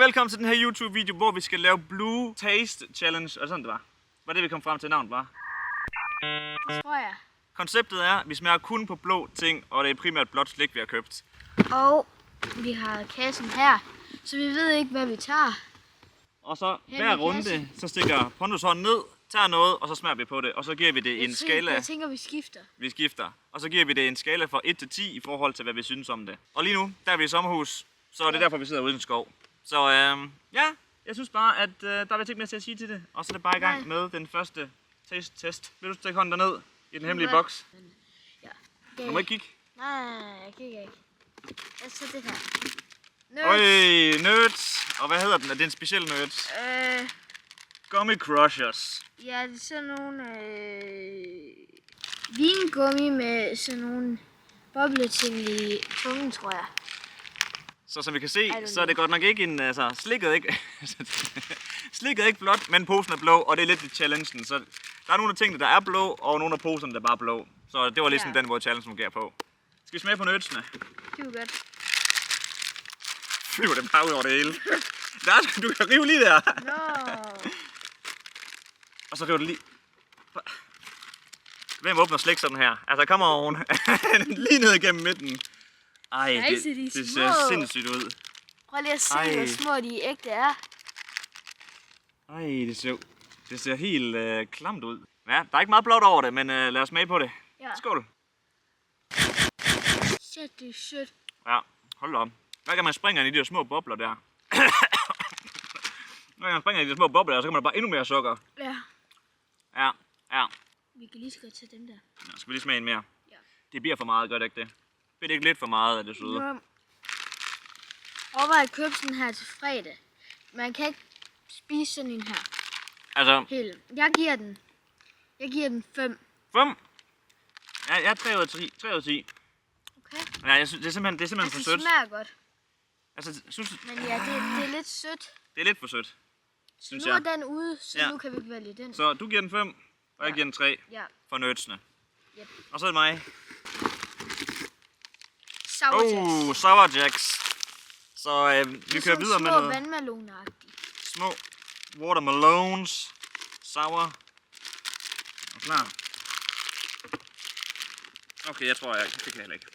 velkommen til den her YouTube-video, hvor vi skal lave Blue Taste Challenge. Og sådan det var. Var det, vi kom frem til navnet, var? Det tror jeg. Konceptet er, at vi smager kun på blå ting, og det er primært blåt slik, vi har købt. Og vi har kassen her, så vi ved ikke, hvad vi tager. Og så hver runde, så stikker Pontus hånden ned, tager noget, og så smager vi på det. Og så giver vi det en skala. Jeg tænker, vi skifter. Vi skifter. Og så giver vi det en skala fra 1 til 10 i forhold til, hvad vi synes om det. Og lige nu, der er vi i sommerhus, så er det derfor, vi sidder ude i en skov. Så ja, jeg synes bare, at der er ikke mere til at sige til det. Og så er det bare i gang med den første taste-test. Vil du stikke hånden derned i den hemmelige boks? Ja. Du må ikke kigge. Nej, jeg kigger ikke. Jeg tager det her. Nerds. Og hvad hedder den? Er det en speciel nerds? Gummy Crushers. Ja, det er sådan nogle vingummi med sådan nogle bobleting i tungen, tror jeg. Så som vi kan se, så er det godt nok ikke en, slikket ikke blåt, men posen er blå, og det er lidt challengen. Så der er nogle af tingene, der er blå, og nogle af poserne, der er bare blå. Så det var ligesom den, hvor challengen fungerer på. Skal vi smage på nødsene? Det var godt. Flyver det bare ud over det hele. Du kan rive lige der. Nå. Og så river det lige. Hvem åbner slik sådan her? Altså, kommer oven. Lige ned igennem midten. Ej, det ser sindssygt ud. Prøv lige at se, hvor små de ægte er. Ej, det ser helt klamt ud. Ja, der er ikke meget blåt over det, men lad os smage på det. Ja. Skål. Shit, det er sødt. Ja, hold da op. Hver gang man springer i de der små bobler der. Hver gang man springer i de der små bobler der, så kommer der bare endnu mere sukker. Ja. Ja. Vi kan lige så godt tage dem der. Ja, skal vi lige smage en mere? Ja. Det bliver for meget, gør det ikke det? Det er ikke lidt for meget af det søde. Ja. Overvej at købe sådan her til fredag. Man kan ikke spise sådan en her. Altså... Helt. Jeg giver den 5. 5? Ja, jeg er 3 ud af 10. 3 ud af 10. Okay. Ja, jeg synes, det er simpelthen altså, for sødt. det smager godt. Altså, synes du... Men ja, det er lidt sødt. Det er lidt for sødt, synes nu jeg. Nu er den ude, så nu kan vi vælge den. Så du giver den 5, og jeg giver den 3 for nødsene. Yep. Og så er det mig. Sour Jacks. Sour Jacks. Så vi kører videre med noget. Små vandmeloner-agtige. Små watermelons. Sour. Er du klar? Okay, jeg tror, det kan jeg heller ikke.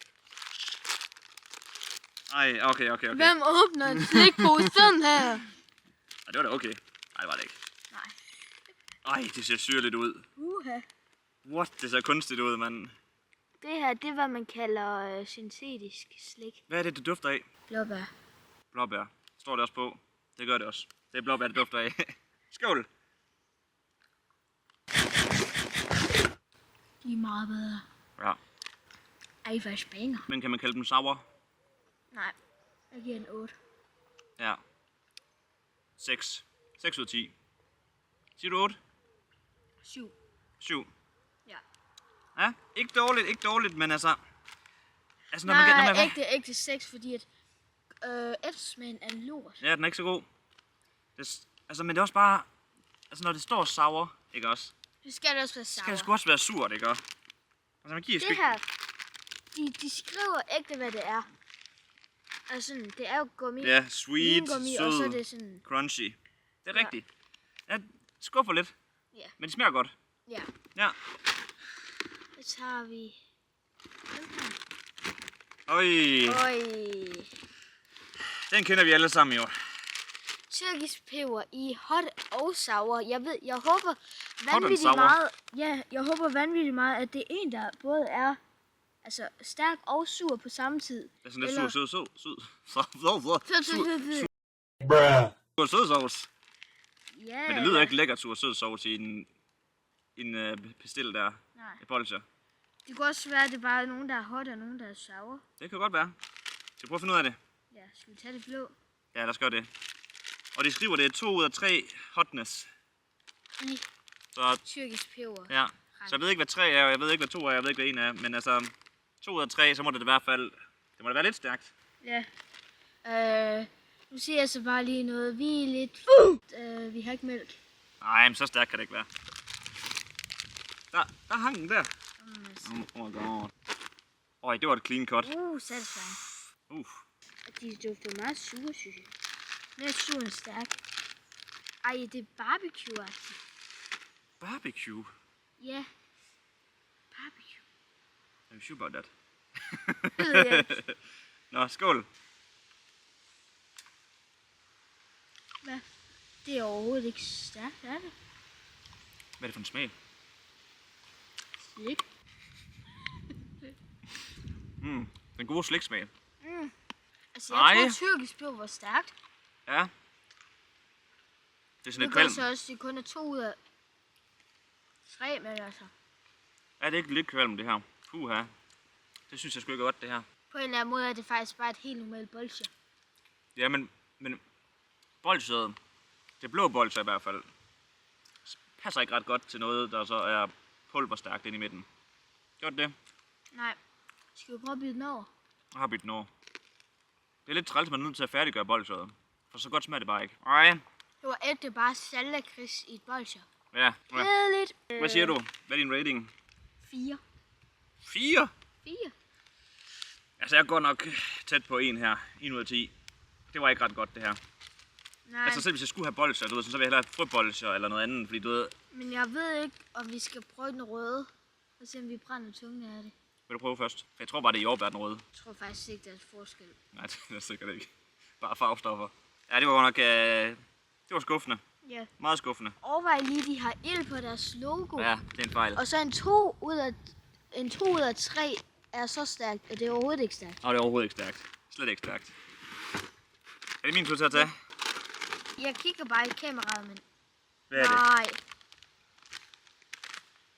Ej, okay. Hvem åbner en slikpose sådan her? Ej, det var da okay. Nej, det var det ikke. Nej. Ej, det ser syrligt ud. What? Det ser kunstigt ud, mand. Det her, det er hvad man kalder syntetisk slik. Hvad er det dufter af? Blåbær. Blåbær. Står det også på? Det gør det også. Det er blåbær, det dufter af. Skål! De er meget bedre. Ja. Ej, faktisk banger. Men kan man kalde dem sour? Nej, jeg giver en 8. Ja. 6. 6 ud af 10. Siger du 8? 7. 7. Ja. Ja, ikke dårligt, men altså når Nej, man ægte 6, fordi at eftersmagen er lort. Ja, den er ikke så god. Men det er også bare, når det står sour, ikke også? Det skal det også være sour. Skal det sgu også være surt, ikke også? Altså, man giver det her, de skriver ægte, hvad det er. Altså, det er jo gummi. Ja, sweet, sød, sød, og så er det sådan... crunchy. Det er rigtigt. Ja, skuffer lidt. Ja. Men det smager godt. Ja. Ja. Så tager vi den her. Oj. Den kender vi alle sammen jo. Tyrkisk-peber i hot og sour. Jeg håber vanvittigt meget, at det er en, der både er stærk og sur på samme tid. Det er sådan lidt sød sovs. Ja. Men det lyder ikke lækkert sur sovs i en pestil der. Nej. Et bolcher. Det kunne også være, at det bare er nogen, der er hot og nogen, der er sour. Det kan godt være. Skal vi prøve at finde ud af det? Ja, skal vi tage det blå? Ja, lad os gøre det. Og de skriver, det er 2 ud af 3 hotness. I så, tyrkisk peber. Ja, så jeg ved ikke, hvad 3 er, og jeg ved ikke, hvad 2 er, jeg ved ikke, hvad 1 er. Men altså, 2 ud af 3, så må det i hvert fald, det må da være lidt stærkt. Ja. Nu siger jeg så bare lige noget. Vi er lidt... vi har ikke mælk. Nej, men så stærkt kan det ikke være. Der hang den der. Oh my god. Det var et clean cut. Satisfying. De dufter meget sure, synes jeg. Med sugen stærk. Ej, det er barbecue-agtigt. Barbecue? Ja. Barbecue. Are you sure about that? Det ved jeg ikke. Nå, skål. Hvad? Det er overhovedet ikke stærkt, er det? Hvad er det for en smag? Slik. Den gode sliksmag. Altså, jeg Ej. tror, tyrkisk peber var stærkt. Ja. Det er sådan Nu lidt gør kvalm. så også, det kun er 2 ud af 3, men altså. Er det ikke lidt kvalm, det her? Puha. Det synes jeg sgu ikke er godt, det her. På en eller anden måde er det faktisk bare et helt normalt bolsje. Ja, men bolsjet, det blå bolsje i hvert fald, passer ikke ret godt til noget, der så er pulverstærkt inde i midten. Gjort det? Nej. Skal vi prøve at bytte den over? Jeg har byttet den over. Det er lidt træls, at man er nødt til at færdiggøre bolsjet. For så godt smager det bare ikke. Ej. Det var ægte bare saltlakrids i et bolsje. Ja. Kedeligt. Hvad siger du? Hvad er din rating? 4. 4? 4? Altså, jeg går nok tæt på 1 her. 1 ud af 10. Det var ikke ret godt, det her. Nej, Altså, selv hvis jeg skulle have bolsjer, du ved, så vil jeg hellere have frøbolsjer eller noget andet, fordi du ved... men jeg ved ikke, om vi skal prøve den røde. Og se, om vi brænder tungen af det. Vil du prøve først? Jeg tror bare, det er jordbær den røde. Jeg tror faktisk ikke, der er et forskel. Nej, det er sikkert ikke. Bare farvestoffer. Ja, det var godt nok... det var skuffende. Ja. Meget skuffende. Overvej lige, de har ild på deres logo. Ja, det er en fejl. Og så en 2 ud af 3 er så stærkt, og det er overhovedet ikke stærkt. Og det er overhovedet ikke stærkt. Slet ikke stærkt. Er det min tur til at tage? Jeg kigger bare i kameraet, men Hvad er det? nej.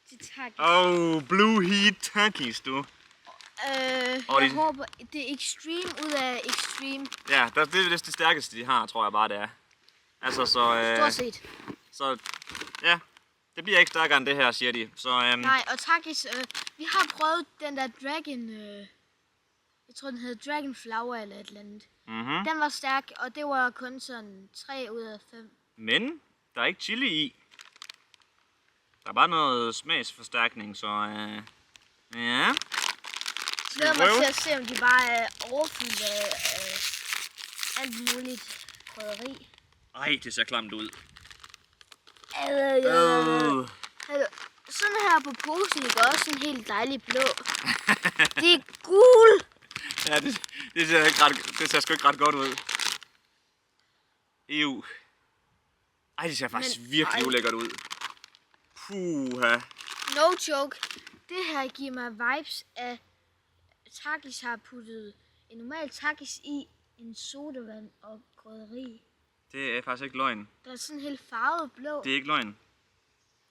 Det tager Blue Heat Takis, du. jeg de- håber, det er extreme ud af extreme. Ja, det er det stærkeste, de har, tror jeg bare, det er. Altså, Stort set. så ja, det bliver ikke stærkere end det her, siger de. Så Nej, og Takis, vi har prøvet den der Dragon, jeg tror den hed Dragon Flower eller et eller andet. Den var stærk, og det var kun sådan 3 ud af 5. men der er ikke chili i. Der er bare noget smagsforstærkning, så ja. Glæder mig prøve? til at se, om de bare er overfyldt af alt muligt krydderi. Ej, det ser klamt ud. Sådan her på posen, det er også en helt dejlig blå. Det er gul. Ja, det ser sgu ikke ret godt ud. EU. Ej, det ser faktisk virkelig ulækkert ud. Puha. No joke. Det her giver mig vibes af Takis har puttet en normal Takis i en sodavand og krydderi. Det er faktisk ikke løgn. Der er sådan helt farvet blå. Det er ikke løgn.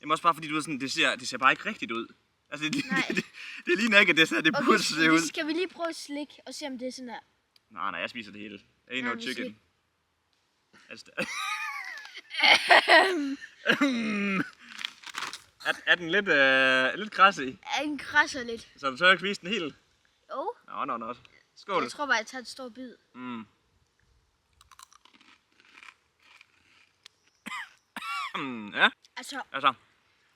Jamen også bare fordi, du ved sådan, det ser bare ikke rigtigt ud. Altså, det ligner ikke, at det det burde se ud. Skal vi lige prøve at slikke og se, om det er sådan her? Nej, jeg spiser det hele. Ain't Nej, no vi chicken. Altså, er den lidt krasse i? Ja, den krasser lidt. Så du tør ikke spise den helt? Jo, Nå. Skål. jeg tror bare, jeg tager et stort bid. Ja, Altså,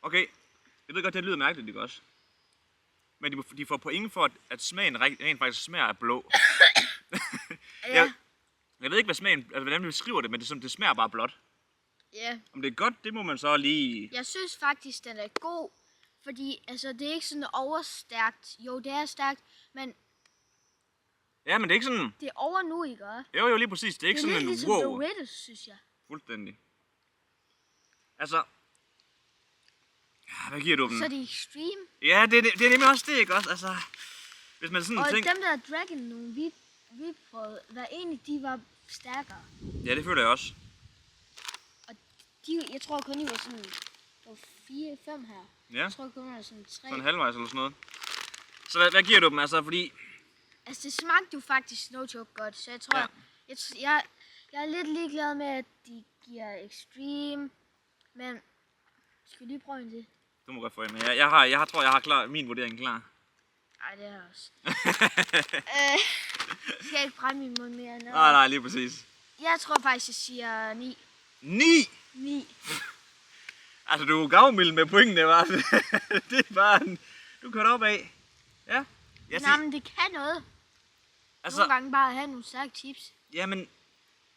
okay. Jeg ved godt, det lyder mærkeligt, ikke også? Men de får point for, at smagen rent faktisk smager af blå. ja. Jeg ved ikke, hvad smagen, altså hvordan vi beskriver det, men det smager bare blåt. Ja. Om det er godt, det må man så lige... Jeg synes faktisk, den er god. Fordi altså, det er ikke sådan overstærkt. Jo, det er stærkt, men Ja, men det er ikke sådan... det er over nu, ikke også? Jo, lige præcis. Det er ikke Det er sådan lidt en ligesom wow. Doritos, synes jeg. Fuldstændig. Altså... Ja, hvad giver du dem? Så er det extreme. Ja, det er nemlig også det, ikke også? Altså... Hvis man sådan Og tænker... dem der Dragon nu, vi prøvede, hver en af de var stærkere. Ja, det føler jeg også. Og jeg tror kun, de var sådan, der var 4-5 her. Ja, Jeg tror kun, der var sådan 3. sådan halvvejs eller sådan noget. Så hvad giver du dem? Altså, fordi... Altså, det smagte jo faktisk no joke godt, så jeg tror, Ja. jeg er lidt ligeglad med, at de giver extreme, men skal vi lige prøve en til? Du må godt få en. Jeg tror, jeg har klar, min vurdering klar. Ej, det er jeg også. Skal jeg ikke brænde min mund mere? No. Nej, lige præcis. Jeg tror faktisk, jeg siger 9. 9! 9. Altså, du er gavmild med pointene, var det er bare en... Du kører op af. Ja. Nej, men det kan noget. altså, Nogle gange bare have nogle stærke chips. jamen...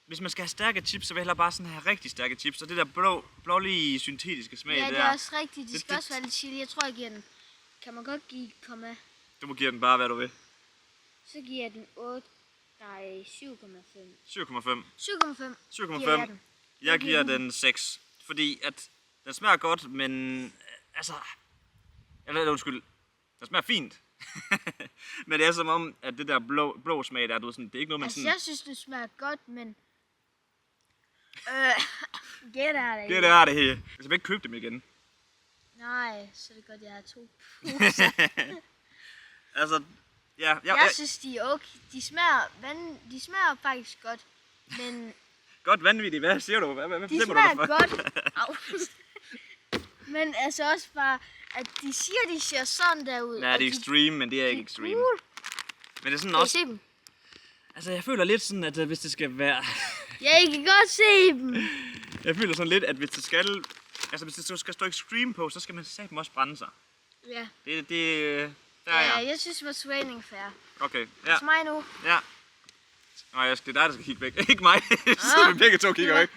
hvis man skal have stærke chips, så vil jeg hellere bare sådan have rigtig stærke chips. Og det der blålige syntetiske smag, Ja, det det er også rigtigt. Det skal det- også være lidt chili. Jeg tror, jeg giver den... Kan man godt give komma... Du må give den bare, hvad du vil. Så giver jeg den 8... Nej, 7,5. 7,5. 7,5. 7,5. Jeg giver den 6. Fordi at den smager godt, men altså... Eller undskyld. Den smager fint. Men det er som om, at det der blå smag der, du ved, sådan, det er ikke noget, man Altså, sådan... jeg synes, det smager godt, men... Get out of Det here. er det her. Jeg skal ikke købe dem igen. Nej, så er det godt, jeg har 2. Altså, ja, Jeg synes, de er okay. De smager faktisk godt, men godt vanvittigt. Hvad siger du? Hvad de bestemmer du smager dig for? godt. Au. Men altså også bare, at de siger, de ser sådan der ud. Nej, og det er de- extreme, men det er de ikke extreme. cool. Men det er sådan Kan I også... se dem? Altså, jeg føler lidt sådan, at hvis det skal være... Ja, I kan godt se dem. Jeg føler sådan lidt, at hvis det skal... Altså, hvis det skal stå extreme på, så skal man satme også brænde sig. Ja, Der er ja jeg. jeg synes, vores rating er fair. Okay, ja, Hos mig nu. ja. Nej, det er dig, der skal kigge væk. Ikke mig. Så vi begge to kigger væk.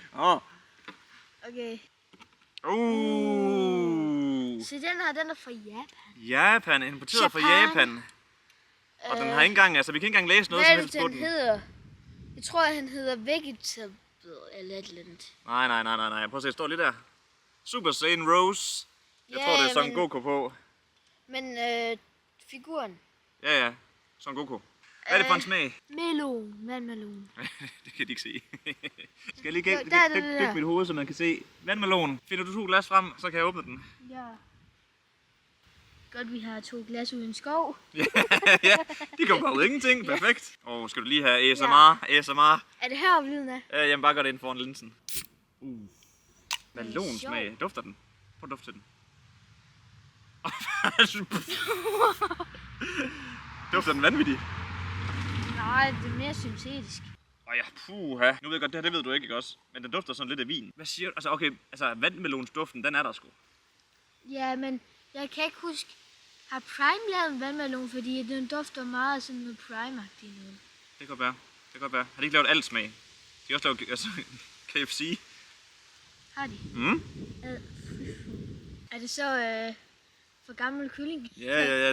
Okay. Så den er fra Japan. Japan, importeret fra Japan. Og den har ikke engang, altså vi kan ikke engang læse noget som Hvad er helst det, på den den. hedder? Jeg tror, han hedder Vegetable eller et eller andet. Nej. Prøv at se, det står lige der. Super Saiyan Rose. Jeg tror, det er Son Goku på. Men figuren. Ja. Son Goku. Hvad er det for en smag? Melon. Vandmelon. Det kan de ikke se. Skal jeg lige Jo, der er det der. dykke mit hoved, så man kan se. Vandmelon. Finder du 2 glas frem, så kan jeg åbne den. Ja. Godt, vi har 2 glas uden skov. Ja, de kommer bare ud af ingenting. Perfekt. Skal du lige have ASMR? ASMR. Er det heroppe lyden af? Jamen bare gør det ind foran linsen. Melonsmag. Dufter den? Prøv at dufte til den. Dufter den vanvittigt? Nej, det er mere syntetisk. Ja, puha. Nu ved jeg godt, det ved du ikke også? Men den dufter sådan lidt af vin. Hvad siger du? Altså, okay, vandmelonsduften, den er der sgu. Ja, men jeg kan ikke huske, har Prime lavet en vandmelon, fordi den dufter meget sådan noget Prime-agtigt noget. Det kan godt være. Har de ikke lavet alt smag? De har også lavet altså, KFC. Har de? Mm? Er det så for gammel kylling? Ja.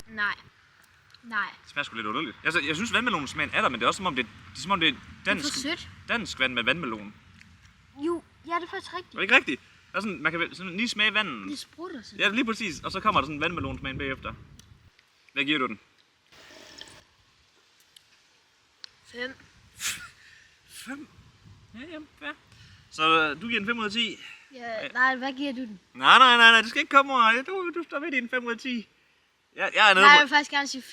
Nej. Det smager sgu lidt underligt. Altså, jeg synes, vandmelonsmagen er der, men det er også som om det er dansk, Det er for sødt. dansk vand med vandmelon. Jo, ja, det er faktisk rigtigt. Er det ikke rigtigt? Der er sådan, man kan sådan lige smage vandet. Det sprutter sådan. Ja, lige præcis. Og så kommer der sådan en vandmelonsmag bagefter. Hvad giver du den? 5. 5? Ja. Så du giver den 5 ud af 10? Ja, nej, hvad giver du den? Nej, det skal ikke komme over. Du står ved i en 5 ud af 10. Jeg er nede Nej, jeg på... vil faktisk gerne sige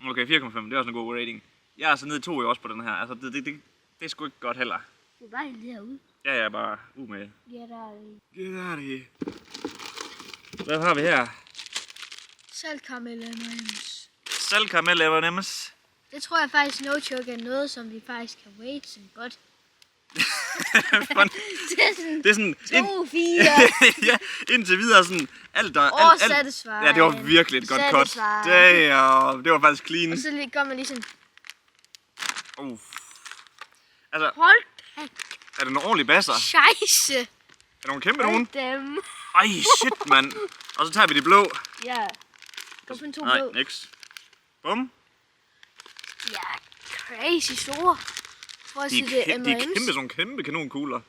4,5. Okay, 4,5. Det er også en god rating. Jeg er så nede i 2 også på den her. Altså, det er sgu ikke godt heller. Du er bare helt herude. Ja, jeg er bare med. Ja, der er det. Get out of here. Hvad har vi her? Saltkaramel M&M's. Saltkaramel M&M's. Det tror jeg faktisk, no joke, er noget, som vi faktisk kan rate som godt. Det Det er sådan... 2, 4. Ja, indtil videre sådan... Alt der... Satisfying. Ja, det var virkelig et godt cut. Satisfying. Det var faktisk clean. Og så går man lige sådan, Altså, hold er det nogle ordentlige basser? scheisse. Er der nogle kæmpe nogen? Dem. Ej, shit, mand. Og så tager vi de blå. Ja. Gå på en 2 Nej, blå. niks. Bum. Ja, crazy store. For at sige det De er kæmpe, M&M's. sådan nogle kæmpe kanonkugler.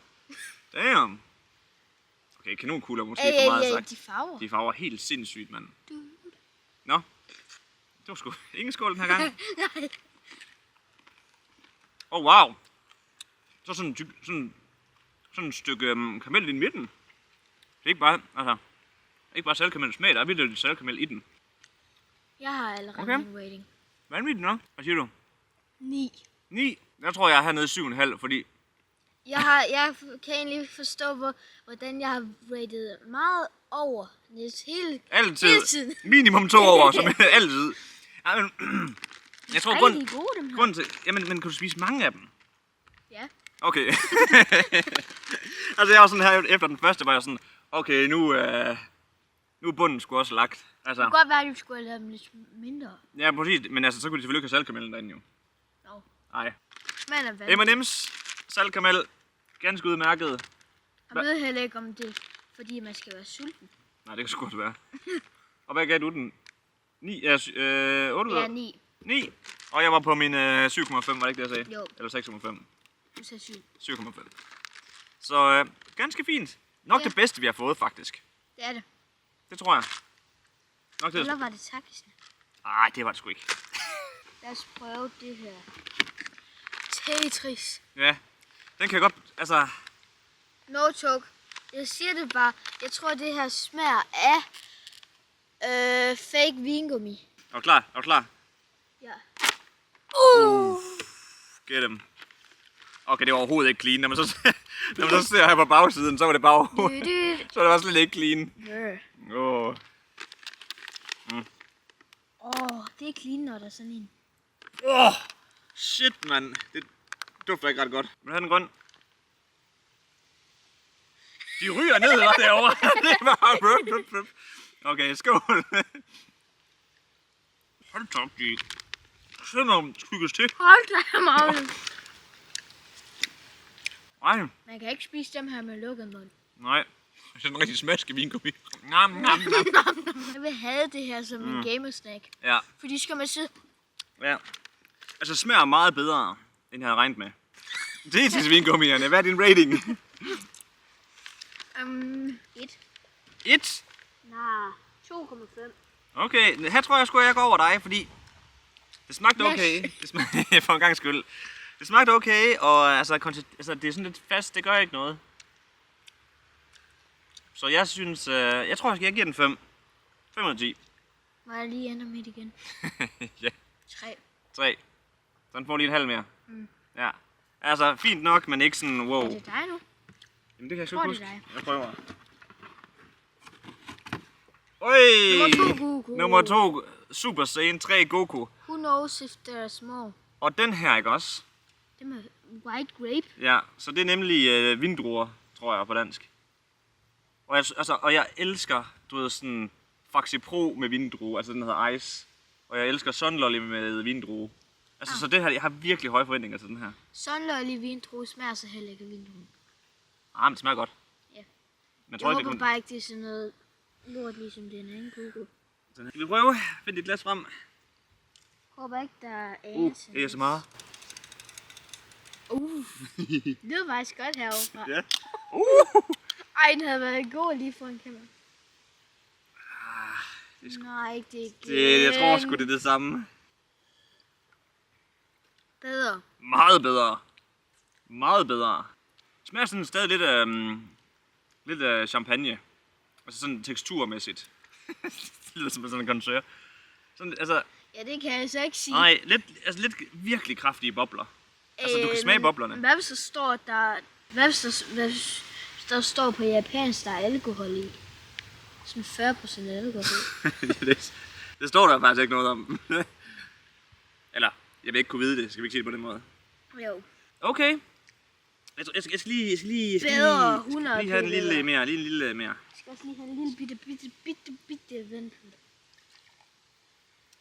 Damn. Okay, kanonkugler er måske for meget sagt. De farver. De farver helt sindssygt, mand. Nå. Det var sgu ingen skål den her gang. Wow. Så sådan et stykke karamel i midten. Det er ikke bare saltkaramel smag, der er virkelig lidt saltkaramel i den. Jeg har allerede Okay. min rating. Vanvittigt nok. Hvad siger du? 9. 9. Jeg tror, jeg er hernede i 7,5, fordi... Jeg kan egentlig forstå, hvordan jeg har rated meget over Niels hele tiden. Minimum 2 år, som altid. Ja, men, jeg tror, Ej, de er gode, dem her. grunden til... Jamen, men kan du spise mange af dem? Ja. Okay. Altså, jeg var sådan her, efter den første, var jeg sådan, okay, nu er bunden sgu også lagt. Altså, Det kunne godt være, at du skulle have lavet dem lidt mindre. ja, præcis, men altså, så kunne de selvfølgelig ikke have saltkaramellen derinde jo. Nå. Nej. Smagen er vanvittig. M&M's saltkaramel. Ganske udmærket. Jeg ved heller ikke, om det er, fordi man skal være sulten. Nej, det kan sgu godt være. Og hvad gav du den? 9? 8 Ja, 9. 9. Og jeg var på min 7,5, var det ikke det, jeg sagde? Jo. Eller 6,5. Du sagde 7. 7,5. Så ganske fint. Nok Ja. det bedste, vi har fået, faktisk. Det er det. Det tror jeg. Nok det. Eller var det takkisen? Nej, det var det sgu ikke. Lad os prøve det her. Tetris. Ja, den kan jeg godt, altså... No joke. Jeg siger det bare. Jeg tror, det her smager af fake vingummi. Er du klar? Er du klar? Ja. Get dem. Okay, det var overhovedet ikke clean. Når man så ser her på bagsiden, så var det bare så det var slet ikke clean. Åh. Det er clean, når der er sådan en. Shit, mand. Det dufter ikke ret godt. Vil du have den grøn? De ryger ned derovre. Det var okay, skål. Hold da op, de simpelthen skygges til. Hold da, Magne. Nej, Man kan ikke spise dem her med lukket mund. nej. Det er en rigtig smaske vingummi. Nam, nam, nam. Jeg vil have det her som en gamersnack. Ja, Fordi skal man sidde... ja. Altså, smager meget bedre, end jeg havde regnet med. Det er til vingummierne. Hvad er din rating? 1. 1. Nej, 2,5. Okay, her tror jeg sgu, jeg går over dig, fordi det smagte okay. Det smagte, for en gang skyld. Det smagte okay, og altså, det er sådan lidt fast, det gør ikke noget. Så jeg synes, jeg tror, jeg giver den 5. 5 ud af 10. Må jeg lige ændre midt igen? Ja, 3. 3. Så den får lige en halv mere. Ja. Altså, fint nok, men ikke sådan, wow. Er det dig nu? Jamen, det kan jeg sgu tror, ikke det er huske. dig. Jeg prøver. Øj! Nummer 2 Goku. Nummer 2, Super Saiyan 3 Goku. Who knows if there's more? Og den her, ikke også? Det med white grape. Ja, så det er nemlig vindruer, tror jeg på dansk. Og jeg elsker, du ved, sådan Faxi Pro med vindrue, altså den hedder Ice. Og jeg elsker Sunlolly med vindrue. Altså, så det her, jeg har virkelig høje forventninger til den her. Sunlolly vindrue smager så heller ikke af vindrue. Ah, men det smager godt. Ja. Men Jeg tror ikke, håber det bare ikke, det er sådan noget lort ligesom den anden Goku. kun... Skal vi prøve? Find dit glas frem. Håber ikke, der er ASMR. ASMR. Det var faktisk godt herovre. Ja. Ej, den havde været god lige foran kamera. Nej, ikke det igen. Jeg tror sgu, det er det samme. Bedre. Meget bedre. Meget bedre. Det smager sådan stadig lidt af champagne. Altså sådan teksturmæssigt. Det lyder som sådan en connoisseur. Sådan, altså, Ja, det kan jeg så ikke sige. nej, lidt virkelig kraftige bobler. Altså, du kan smage boblerne. Hvad hvis der står, hvis der står på japansk, der er alkohol i? Sådan 40% alkohol. det står der faktisk ikke noget om. Eller, jeg vil ikke kunne vide det. Skal vi ikke sige det på den måde? Jo. Okay. Jeg skal lige Bedre, have 100 en lille mere. Lige en lille mere. Jeg skal også lige have en lille bitte ventel.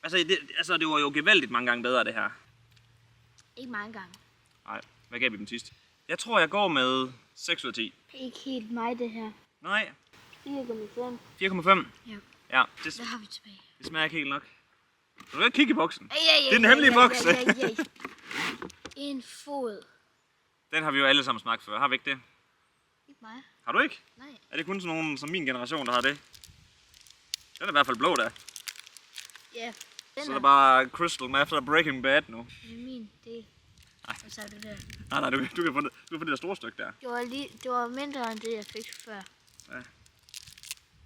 Altså, det var jo gevaldigt mange gange bedre, det her. Ikke mange gange. Nej, hvad gav vi den sidst? Jeg tror, jeg går med 6 ud af 10. Det er ikke helt mig, det her. Nej, 4,5. 4,5. Ja. Ja, Hvad har vi tilbage? det smager ikke helt nok. Du kan ikke kigge i boksen. Det er den hemmelige boks. En fod. Den har vi jo alle sammen smagt før, har vi ikke det? Ikke mig. Har du ikke? Nej. Er det kun sådan nogen som min generation, der har det? Den er i hvert fald blå der. Ja. Så er der bare Crystal Meth og Breaking Bad nu. Det er min del. Nej. Hvad sagde du der? Nej, du kan få det der store stykke der. Det var mindre end det, jeg fik før.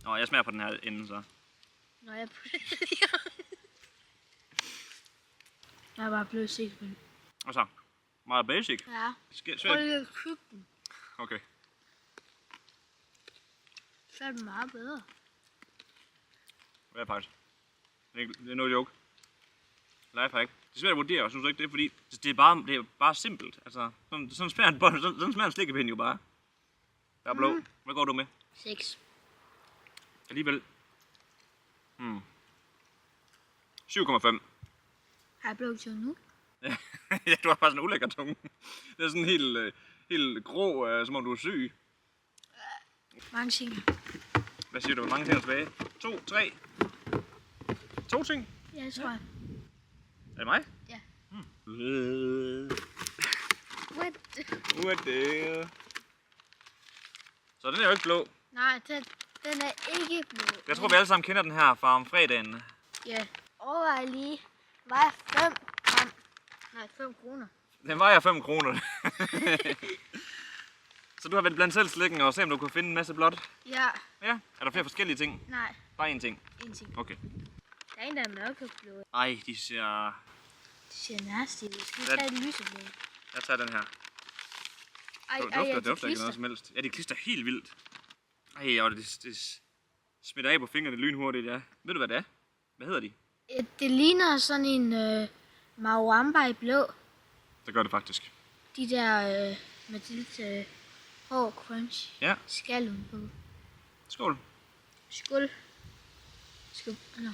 Nå, jeg smager på den her ende så. Når jeg puttede det i. Jeg er bare blevet sikker på den. Og så, meget basic. Ja. Prøv Svært. lige at købe den. Okay. Så er den meget bedre. Hvad er faktisk? Det er no joke. Lifehack. Det er svært at vurdere, synes du ikke det? Fordi det er bare simpelt. Altså, sådan smager en slikkepind jo bare. Der er blå. Hvad går du med? 6. Alligevel. 7,5. Har jeg blevet til nu? Ja, du har bare sådan en ulækker tunge. Det er sådan helt grå, som om du er syg. Mange ting. Hvad siger du? Hvor mange ting er tilbage? 2, 3? 2 ting? Ja, det tror jeg. Er det mig? Ja. What the... Så den er jo ikke blå. Nej, den er ikke blå. Jeg tror, vi alle sammen kender den her fra om fredagen. Ja. Overvej lige. Vejer 5 gram. Nej, 5 kroner. Den vejer 5 kroner. Så du har været blandt selv slikken og se, om du kunne finde en masse blåt? Ja. Ja. Er der flere forskellige ting? Nej, Bare én ting? en ting. Okay. Der er en, der er mørkeblå. Ej, de ser... Det ser nasty ud. Skal vi Hvad? tage et lyseblå? Jeg tager den her. Ej, Det dufter ikke noget som helst. Ja, det klister helt vildt. Ej, og det smitter af på fingrene lynhurtigt, ja. Ved du, hvad det er? Hvad hedder de? Det ligner sådan en Mawamba i blå. Det gør det faktisk. De der med det lidt hård crunch. Ja. Skal på. Skål. Skål. Skål. Nå.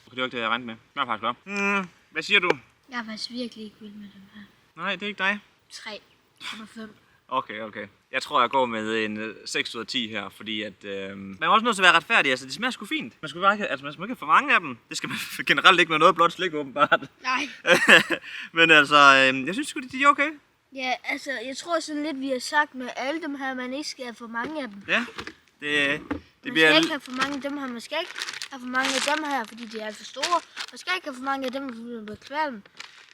Okay, det var ikke det, jeg regnede med. Jeg er faktisk klar. Hvad siger du? Jeg er faktisk virkelig ikke vild med dem her. Nej, det er ikke dig. 3,5. Okay. Jeg tror, jeg går med en 6 ud af 10 her, fordi at... Man er også nødt til at være retfærdig, altså de smager sgu fint. Man skal bare ikke, man skal ikke have for mange af dem. Det skal man generelt ikke med noget blåt slik, åbenbart. Nej. Men altså, jeg synes sgu, de er okay. Ja, altså, jeg tror sådan lidt, vi har sagt med alle dem her, man ikke skal have for mange af dem. Ja, det Man bliver... skal ikke have for mange af dem her. Man skal ikke have for mange af dem her, fordi de er alt for store. Man skal ikke have for mange af dem, fordi man bliver kvalm.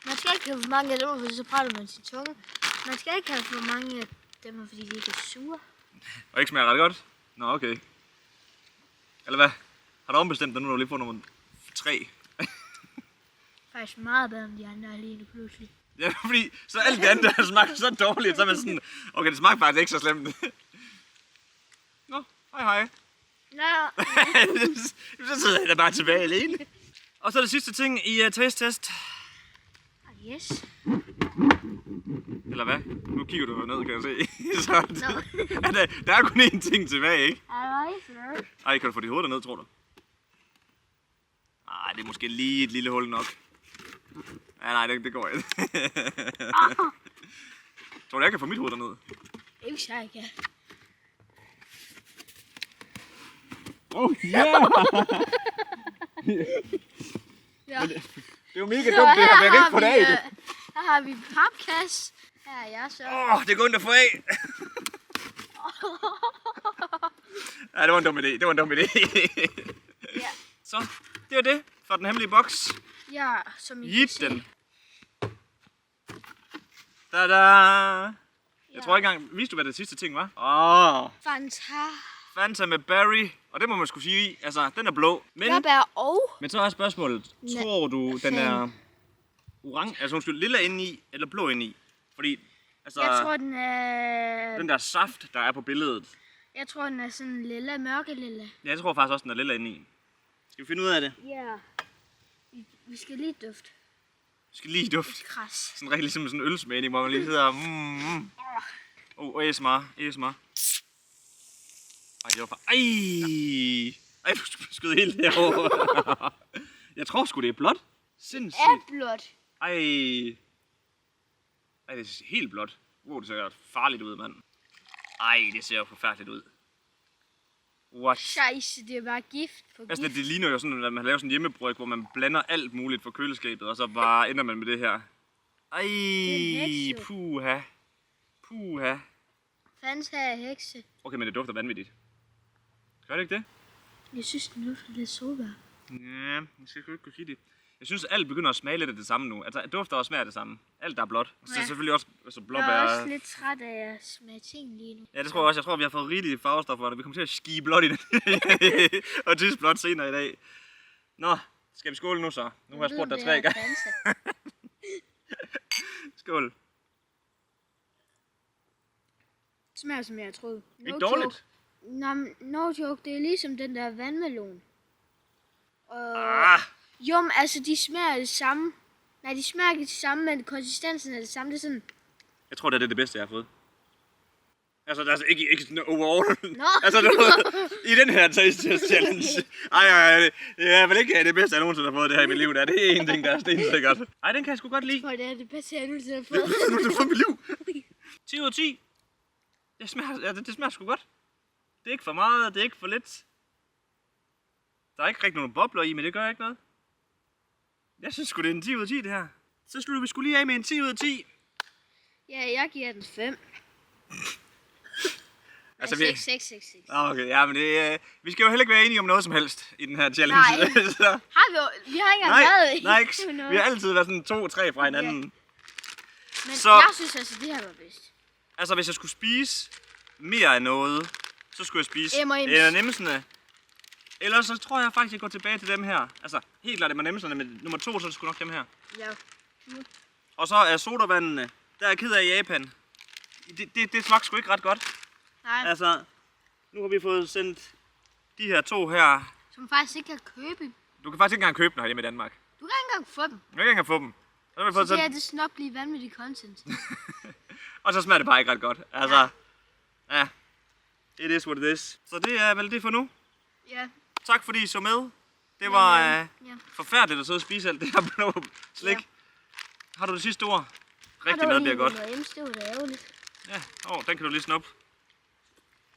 Man skal ikke have for mange af dem, fordi så praler man sin tunge. Man skal ikke have for mange af dem her, fordi de ikke er sure. Og ikke smager ret godt? Nå, okay. Eller hvad? Har du ombestemt dig nu, når du lige får nummer 3? Faktisk meget bedre end de andre lige nu pludselig. Ja, fordi så alt det andet, der smager så dårligt, så er man sådan... Okay, det smager faktisk ikke så slemt. Nå, hej. Nå. Så sidder jeg da bare tilbage alene. Og så det sidste ting i taste-test. Yes. Eller hvad? Nu kigger du ned, kan jeg se. Så Nå. der er kun én ting tilbage, ikke? Alright. Ej, kan du få dit hoved derned, tror du? Nej, det er måske lige et lille hul nok. Ja, nej, det går ikke. Tror du, jeg kan få mit hoved derned? Ikke så, jeg kan. Oh, yeah! Ja. Det er jo mega dumt, det her, men jeg kan ikke få det af. Her har vi papkasse. Her er jeg så. Det er kun at få af. Ja, det var en dum idé. Ja. Så, det var det for den hemmelige boks. Ja, som I kan Giv se. den. Da-da! Jeg tror ikke engang, viste du, hvad det sidste ting var? Fanta med berry. Og det må man skulle sige, altså, den er blå. Men så er spørgsmålet, tror du, den er orange, altså undskyld, lilla indeni, eller blå indeni? Fordi, altså, Jeg tror, den er... den der saft, der er på billedet. Jeg tror, den er sådan lilla, mørke lilla. Ja, jeg tror faktisk også, den er lilla indeni. Skal vi finde ud af det? Ja. Vi skal lige dufte. Vi skal lige dufte. Kras. Sådan rigtig ligesom sådan en ølsmagning, hvor man lige sidder ASMR. Ej, det var Ej, du skød helt derovre. Jeg tror sgu, det er blåt. Sindssygt. Blåt. Ej, det er helt blåt. Det ser farligt ud, mand. Ej, det ser jo forfærdeligt ud. What? Scheisse, det er bare gift på Altså, gift. det ligner jo sådan, at man laver sådan en hjemmebryg, hvor man blander alt muligt fra køleskabet, og så bare ender man med det her. Ej, puha. Fanta er hekse. Okay, men det dufter vanvittigt. Gør det ikke det? Jeg synes, den dufter lidt solbær. Ja, jeg skal ikke kunne sige det. Jeg synes, at alt begynder at smage lidt af det samme nu. Altså, dufter og smager det samme. Alt, der er blåt. Så Ja. selvfølgelig også altså, blåbær. Jeg er også lidt træt af at smage ting lige nu. Ja, det tror jeg også. Jeg tror, vi har fået rigelige farvestoffer, og vi kommer til at ski blåt i det. Og tysk blåt senere i dag. Nå, skal vi skåle nu så? Nu har jeg spurgt dig 3 gange. Skål. Det smager som jeg troede. Ikke dårligt. No joke, det er ligesom den der vandmelon. Ah, Jo, men altså de smager det samme. Nej, de smager ikke det samme, men konsistensen er det samme. Det er sådan, jeg tror, det er det bedste, jeg har fået. Altså, der er ikke sådan overall. Nå. Altså, i den her taste test challenge. Ej, det er vel ikke det bedste, jeg nogensinde har fået det her i mit liv. Det er en ting, der er stensikkert. Ej, den kan jeg sgu godt lide. For det er det bedste, jeg nogensinde har fået. Nu er det for mit liv. 10 ud af 10. Det smager sgu godt. Det er ikke for meget, det er ikke for lidt. Der er ikke rigtig nogen bobler i, men det gør ikke noget. Jeg synes sgu, det er en 10 ud af 10, det her. Så slutter vi sgu lige af med en 10 ud af 10. Ja, jeg giver den 5. Altså, 6. Okay, ja, men vi skal jo heller ikke være enige om noget som helst i den her challenge. Nej. Så, Har vi har ikke engang været nej, noget. vi har altid været sådan 2-3 fra hinanden. Men Så- jeg synes altså, det her var bedst. Altså, hvis jeg skulle spise mere af noget, så skulle jeg spise M&M's. M&M's'ene. Ellers så tror jeg faktisk, jeg går tilbage til dem her. Altså, helt klart M&M's'ene, men nummer 2, så er det sgu nok dem her. Ja. Og så er sodavandene, der er jeg ked af i Japan. Det smagte sgu ikke ret godt. Nej, Altså, nu har vi fået sendt de her 2 her. som faktisk ikke kan købe. Du kan faktisk ikke engang købe dem herhjemme i Danmark. Du kan ikke engang få dem. Du kan ikke engang få dem. Så har vi fået Så det sendt, er det snoblige vanvittige content. og så smager det bare ikke ret godt. Altså, ja. It is what it is. Så det er vel det for nu. Ja. Tak fordi I så med. Det var ja. forfærdeligt at sidde og spise alt det her blå slik. Ja. Har du det sidste ord? Rigtig mad bliver godt. Det var da ærgerligt. Ja, den kan du lige snuppe.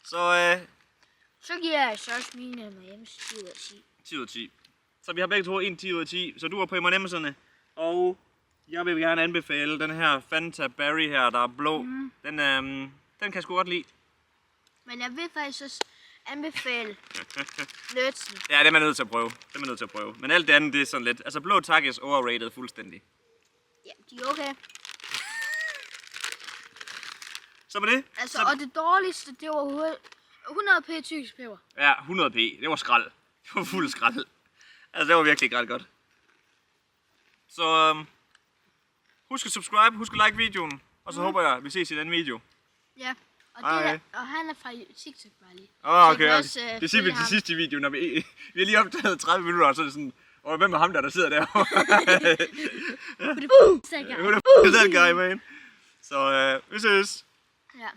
Så Så giver jeg så også mine M&M's 10 ud af 10. 10 ud af 10. Så vi har begge to en 10 ud af 10. Så du er på M&M's'erne. Og jeg vil gerne anbefale den her Fanta Berry her, der er blå. Den kan jeg sgu godt lide. Men jeg vil faktisk også anbefale Lurtsen. Ja, det er man nødt til at prøve. Men alt det andet, det er sådan lidt. Altså blå takkes overrated fuldstændig. Ja, de er okay. Så med det. Altså, så, og det dårligste, det var 100 p tysk peber. ja, 100p. Det var skrald. Det var fuld skrald. Altså, det var virkelig ret godt. Så husk at subscribe, husk at like videoen. Og så håber jeg, at vi ses i den video. Ja, og, Okay. og han er fra TikTok bare lige. Okay. også, Det siger vi følge til ham. sidst i videoen, når vi har lige optaget 30 minutter, og så er det sådan, hvem er ham der sidder derovre? Instagram. Who the f*** is that guy, man? Så vi ses. Ja.